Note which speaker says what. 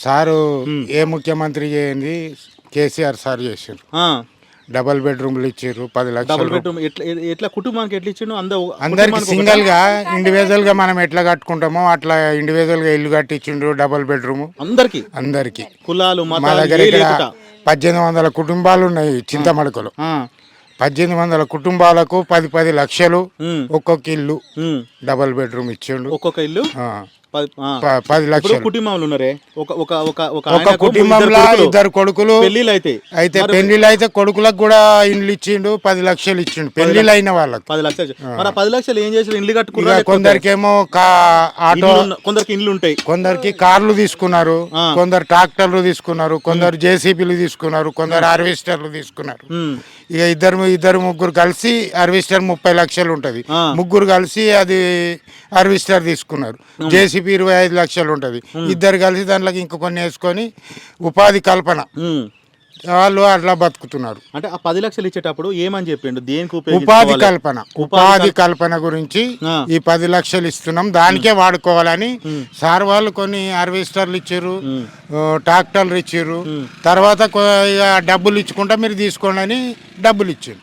Speaker 1: Sir ఏ ముఖ్యమంత్రి చేయండి KCR sir చేసారు. డబల్ బెడ్రూమ్లు ఇచ్చారు 10
Speaker 2: డబుల్
Speaker 1: లక్షలు.
Speaker 2: బెడ్రూమ్ ఎట్లా కుటుంబానికి ఎట్లా ఇచ్చిండు?
Speaker 1: అందరికి సింగిల్ గా ఇండివిజువల్ గా మనం ఎట్లా కట్టుకుంటామో అట్లా ఇండివిజువల్ గా ఇల్లు కట్టించిండు డబల్ బెడ్రూమ్ అందరికి.
Speaker 2: కులాలు
Speaker 1: మా దగ్గర ఇక్కడ 1800 కుటుంబాలు ఉన్నాయి చింతమడకలో. 1800 కుటుంబాలకు 10 లక్షలు ఒక్కొక్క ఇల్లు డబల్ బెడ్రూమ్ ఇచ్చిండు.
Speaker 2: ఒక్కొక్క ఇల్లు
Speaker 1: 10 లక్షలు.
Speaker 2: కుటుంబాలు ఉన్నారే
Speaker 1: ఒక కుటుంబంలో 2 కొడుకులు అయితే పెళ్లిళ్ళు అయితే కొడుకులకు కూడా ఇండ్లు ఇచ్చిండు. 10 లక్షలు ఇచ్చిండు పెళ్లిళ్ళు అయిన వాళ్ళకి.
Speaker 2: 10 లక్షలు. మరి 10 లక్షలు ఏం చేసారు? ఇల్లు కట్టుకున్నారు.
Speaker 1: కొందరికేమో ఆటో,
Speaker 2: కొందరికి ఇండ్లు ఉంటాయి,
Speaker 1: కొందరికి కార్లు తీసుకున్నారు, కొందరు ట్రాక్టర్లు తీసుకున్నారు, కొందరు జేసీబీలు తీసుకున్నారు, కొందరు హార్వెస్టర్లు తీసుకున్నారు. ఇక ఇద్దరు ముగ్గురు కలిసి హార్వెస్టర్ 30 లక్షలు ఉంటది. ముగ్గురు కలిసి అది హార్వెస్టర్ తీసుకున్నారు. జేసీబీ 25 లక్షలు ఉంటది. ఇద్దరు కలిసి దాంట్లోకి ఇంక కొన్ని వేసుకొని ఉపాధి కల్పన వాళ్ళు అట్లా బతుకుతున్నారు.
Speaker 2: అంటే ఆ 10 లక్షలు ఇచ్చేటప్పుడు ఏమని చెప్పిండు? దేనికి
Speaker 1: ఉపాధి కల్పన గురించి ఈ 10 లక్షలు ఇస్తున్నాం, దానికే వాడుకోవాలని సార్ వాళ్ళు కొన్ని హార్వెస్టర్లు ఇచ్చారు, ట్రాక్టర్లు ఇచ్చారు. తర్వాత డబ్బులు ఇచ్చుకుంటా మీరు తీసుకోండి అని డబ్బులు ఇచ్చారు.